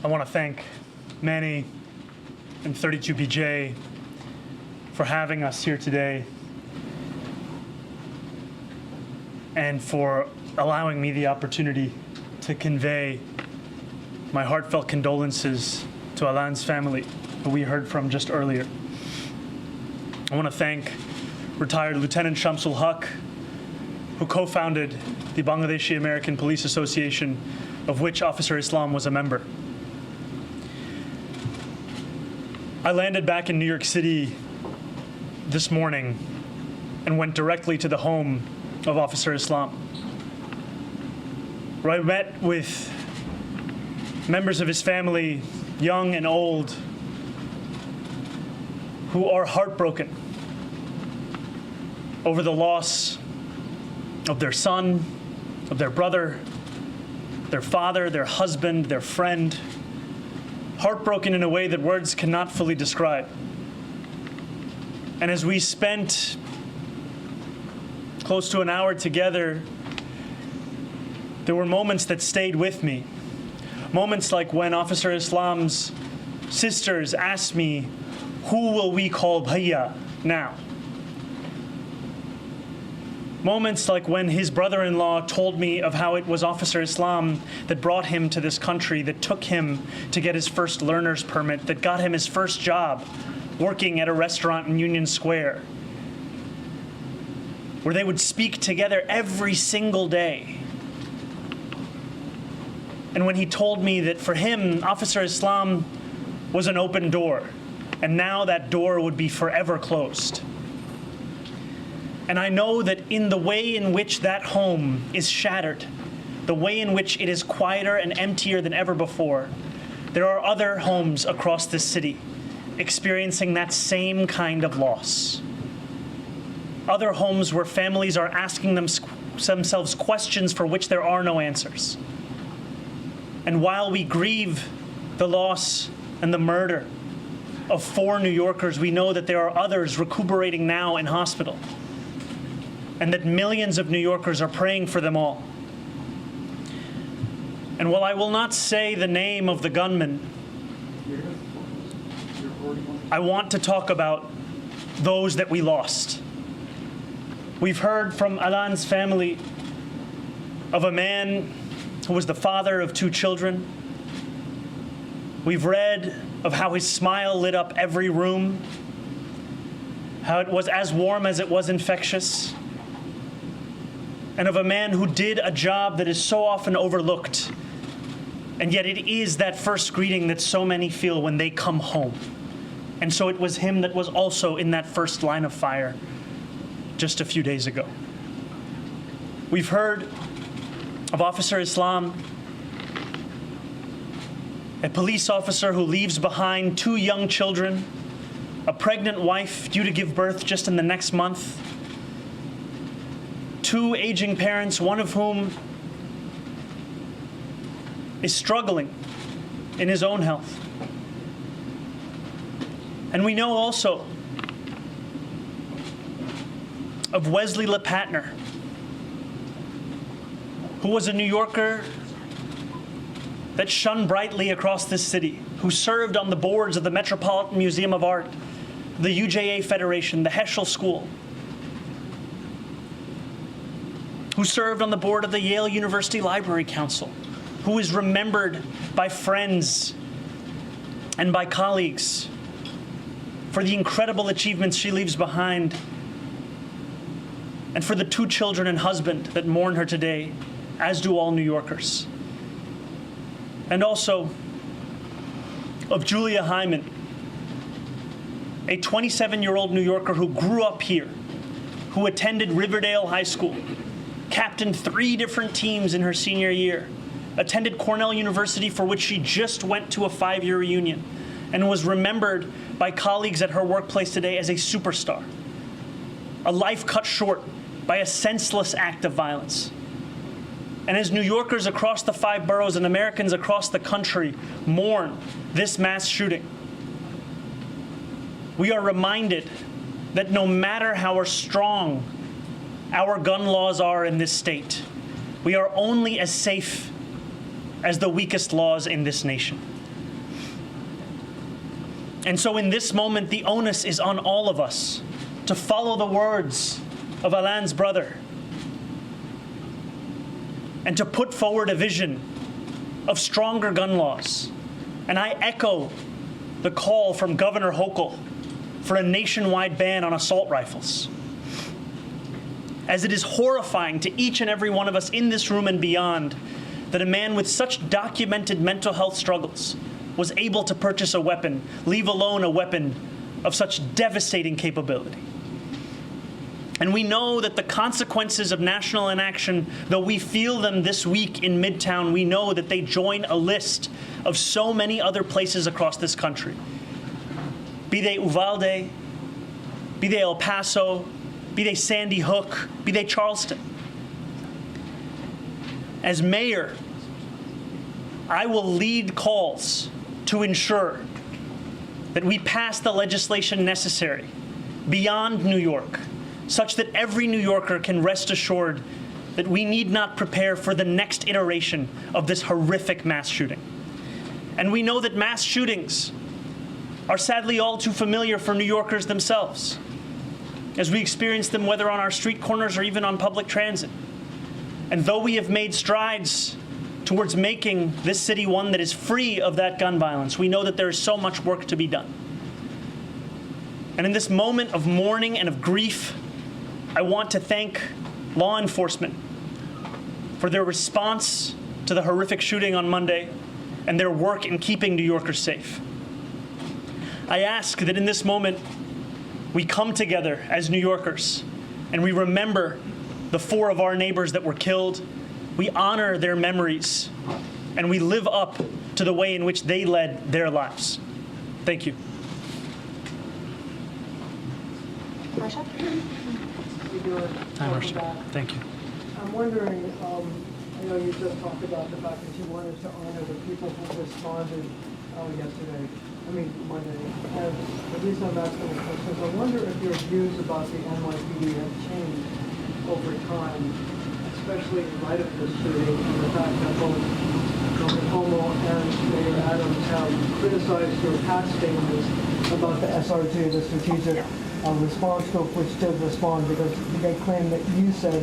I want to thank Manny and 32PJ for having us here today and for allowing me the opportunity to convey my heartfelt condolences to Alan's family, who we heard from just earlier. I want to thank retired Lieutenant Shamsul Haq, who co-founded the Bangladeshi American Police Association, of which Officer Islam was a member. I landed back in New York City this morning and went directly to the home of Officer Islam, where I met with members of his family, young and old, who are heartbroken over the loss of their son, of their brother, their father, their husband, their friend, heartbroken in a way that words cannot fully describe. And as we spent close to an hour together, there were moments that stayed with me. Moments like when Officer Islam's sisters asked me, "Who will we call Bhaiya now?" Moments like when his brother-in-law told me of how it was Officer Islam that brought him to this country, that took him to get his first learner's permit, that got him his first job working at a restaurant in Union Square, where they would speak together every single day. And when he told me that for him, Officer Islam was an open door, and now that door would be forever closed. And I know that in the way in which that home is shattered, the way in which it is quieter and emptier than ever before, there are other homes across this city experiencing that same kind of loss. Other homes where families are asking themselves questions for which there are no answers. And while we grieve the loss and the murder of 4 New Yorkers, we know that there are others recuperating now in hospital, and that millions of New Yorkers are praying for them all. And while I will not say the name of the gunman, I want to talk about those that we lost. We've heard from Alan's family of a man who was the father of 2 children. We've read of how his smile lit up every room, how it was as warm as it was infectious, and of a man who did a job that is so often overlooked, and yet it is that first greeting that so many feel when they come home. And so it was him that was also in that first line of fire just a few days ago. We've heard of Officer Islam, a police officer who leaves behind 2 young children, a pregnant wife due to give birth just in the next month, 2 aging parents, one of whom is struggling in his own health. And we know also of Wesley LePatner, who was a New Yorker that shone brightly across this city, who served on the boards of the Metropolitan Museum of Art, the UJA Federation, the Heschel School, who served on the board of the Yale University Library Council, who is remembered by friends and by colleagues for the incredible achievements she leaves behind, and for the 2 children and husband that mourn her today, as do all New Yorkers. And also of Julia Hyman, a 27-year-old New Yorker who grew up here, who attended Riverdale High School, captained 3 different teams in her senior year, attended Cornell University, for which she just went to a 5-year reunion, and was remembered by colleagues at her workplace today as a superstar. A life cut short by a senseless act of violence. And as New Yorkers across the 5 boroughs and Americans across the country mourn this mass shooting, we are reminded that no matter how strong our gun laws are in this state, we are only as safe as the weakest laws in this nation. And so in this moment, the onus is on all of us to follow the words of Alain's brother and to put forward a vision of stronger gun laws. And I echo the call from Governor Hochul for a nationwide ban on assault rifles, as it is horrifying to each and every one of us in this room and beyond that a man with such documented mental health struggles was able to purchase a weapon, leave alone a weapon of such devastating capability. And we know that the consequences of national inaction, though we feel them this week in Midtown, we know that they join a list of so many other places across this country. Be they Uvalde, be they El Paso, be they Sandy Hook, be they Charleston. As mayor, I will lead calls to ensure that we pass the legislation necessary beyond New York, such that every New Yorker can rest assured that we need not prepare for the next iteration of this horrific mass shooting. And we know that mass shootings are sadly all too familiar for New Yorkers themselves, as we experience them whether on our street corners or even on public transit. And though we have made strides towards making this city one that is free of that gun violence, we know that there is so much work to be done. And in this moment of mourning and of grief, I want to thank law enforcement for their response to the horrific shooting on Monday and their work in keeping New Yorkers safe. I ask that in this moment, we come together as New Yorkers and we remember the 4 of our neighbors that were killed. We honor their memories and we live up to the way in which they led their lives. Thank you. Marsha? Hi, Marsha. Thank you. I'm wondering, I know you just talked about the fact that you wanted to honor the people who responded Monday. And the reason I'm asking the question is I wonder if your views about the NYPD have changed over time, especially in light of this shooting and the fact that both Governor Cuomo and Mayor Adams have criticized your past statements about the SRG, the strategic response group, which did respond because they claim that you said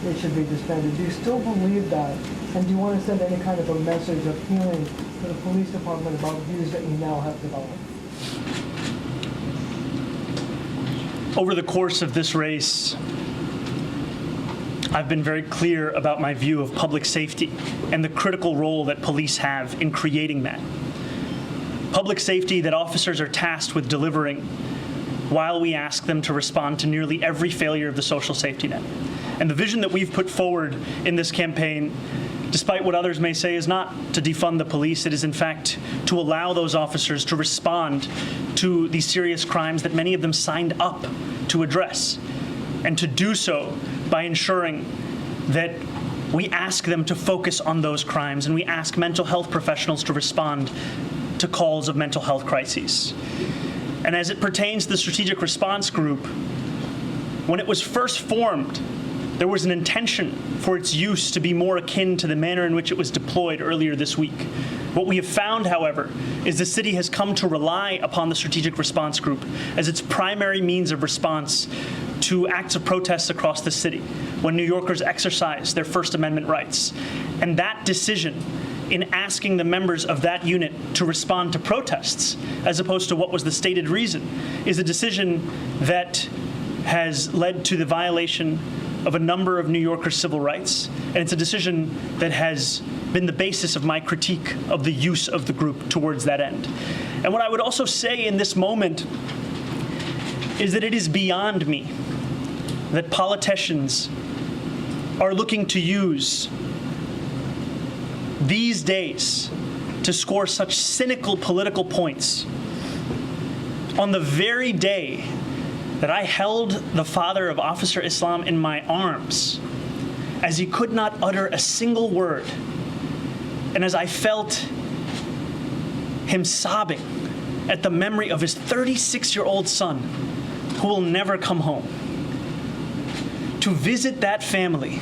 it should be disbanded. Do you still believe that? And do you want to send any kind of a message of healing to the police department about views that you now have developed? Over the course of this race, I've been very clear about my view of public safety and the critical role that police have in creating that. Public safety that officers are tasked with delivering while we ask them to respond to nearly every failure of the social safety net. And the vision that we've put forward in this campaign, despite what others may say, is not to defund the police. It is, in fact, to allow those officers to respond to these serious crimes that many of them signed up to address, and to do so by ensuring that we ask them to focus on those crimes and we ask mental health professionals to respond to calls of mental health crises. And as it pertains to the Strategic Response Group, when it was first formed, there was an intention for its use to be more akin to the manner in which it was deployed earlier this week. What we have found, however, is the city has come to rely upon the Strategic Response Group as its primary means of response to acts of protests across the city when New Yorkers exercise their First Amendment rights. And that decision in asking the members of that unit to respond to protests, as opposed to what was the stated reason, is a decision that has led to the violation of a number of New Yorkers' civil rights, and it's a decision that has been the basis of my critique of the use of the group towards that end. And what I would also say in this moment is that it is beyond me that politicians are looking to use these days to score such cynical political points on the very day that I held the father of Officer Islam in my arms as he could not utter a single word, and as I felt him sobbing at the memory of his 36-year-old son who will never come home. To visit that family,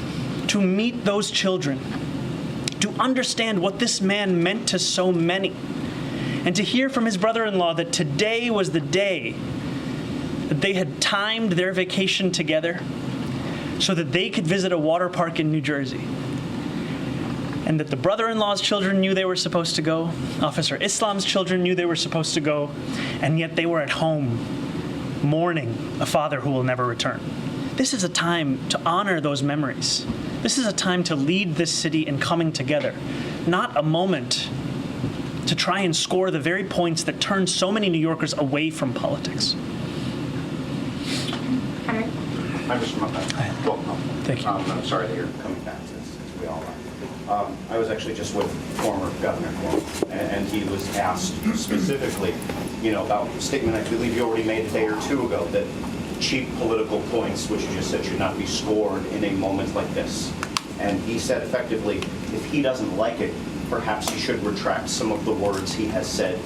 to meet those children, to understand what this man meant to so many, And to hear from his brother-in-law that today was the day that they had timed their vacation together so that they could visit a water park in New Jersey. And that the brother-in-law's children knew they were supposed to go, Officer Islam's children knew they were supposed to go, and yet they were at home mourning a father who will never return. This is a time to honor those memories. This is a time to lead this city in coming together, not a moment to try and score the very points that turn so many New Yorkers away from politics. Henry? I'm just welcome. Thank you. I'm sorry that you're coming back, as we all are. I was actually just with former Governor Cuomo, and he was asked specifically, about a statement I believe you already made a day or two ago, that cheap political points, which you just said should not be scored in a moment like this. And he said effectively, if he doesn't like it, perhaps he should retract some of the words he has said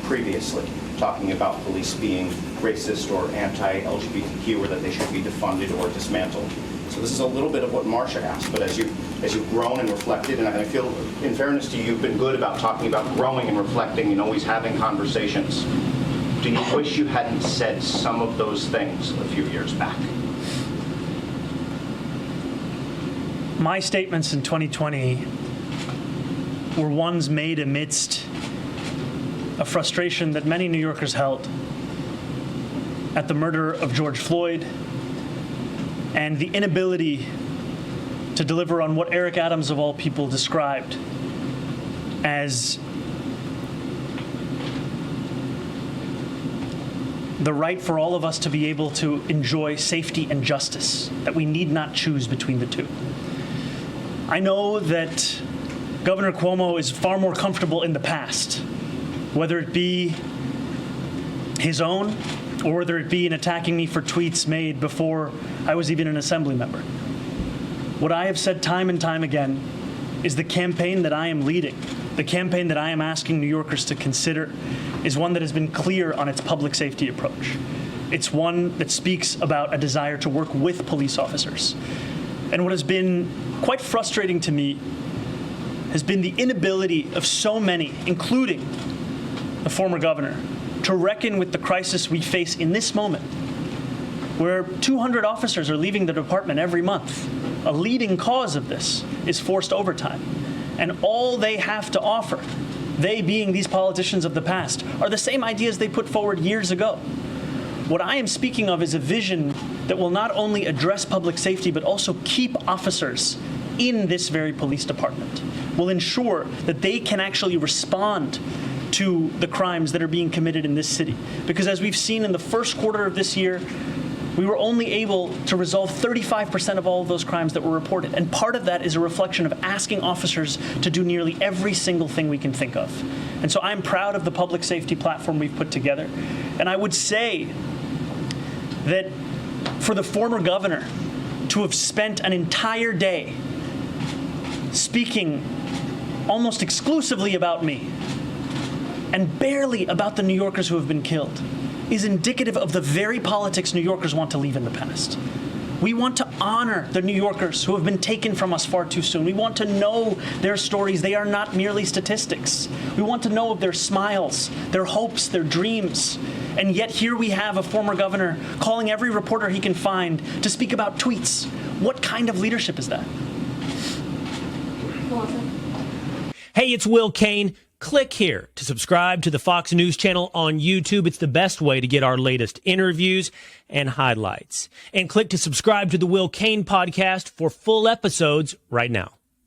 previously, talking about police being racist or anti-LGBTQ, or that they should be defunded or dismantled. So this is a little bit of what Marcia asked, but as you've grown and reflected, and I feel, in fairness to you, you've been good about talking about growing and reflecting and always having conversations. Do you wish you hadn't said some of those things a few years back? My statements in 2020 were ones made amidst a frustration that many New Yorkers held at the murder of George Floyd and the inability to deliver on what Eric Adams, of all people, described as the right for all of us to be able to enjoy safety and justice, that we need not choose between the two. I know that Governor Cuomo is far more comfortable in the past, whether it be his own or whether it be in attacking me for tweets made before I was even an assembly member. What I have said time and time again is the campaign that I am leading, the campaign that I am asking New Yorkers to consider, is one that has been clear on its public safety approach. It's one that speaks about a desire to work with police officers. And what has been quite frustrating to me has been the inability of so many, including the former governor, to reckon with the crisis we face in this moment, where 200 officers are leaving the department every month. A leading cause of this is forced overtime. And all they have to offer, they being these politicians of the past, are the same ideas they put forward years ago. What I am speaking of is a vision that will not only address public safety, but also keep officers in this very police department, will ensure that they can actually respond to the crimes that are being committed in this city. Because as we've seen in the first quarter of this year, we were only able to resolve 35% of all of those crimes that were reported. And part of that is a reflection of asking officers to do nearly every single thing we can think of. And so I'm proud of the public safety platform we've put together. And I would say that for the former governor to have spent an entire day speaking almost exclusively about me and barely about the New Yorkers who have been killed is indicative of the very politics New Yorkers want to leave in the past. We want to honor the New Yorkers who have been taken from us far too soon. We want to know their stories. They are not merely statistics. We want to know of their smiles, their hopes, their dreams. And yet here we have a former governor calling every reporter he can find to speak about tweets. What kind of leadership is that? Hey, it's Will Kane. Click here to subscribe to the Fox News channel on YouTube. It's the best way to get our latest interviews and highlights. And click to subscribe to the Will Kane podcast for full episodes right now.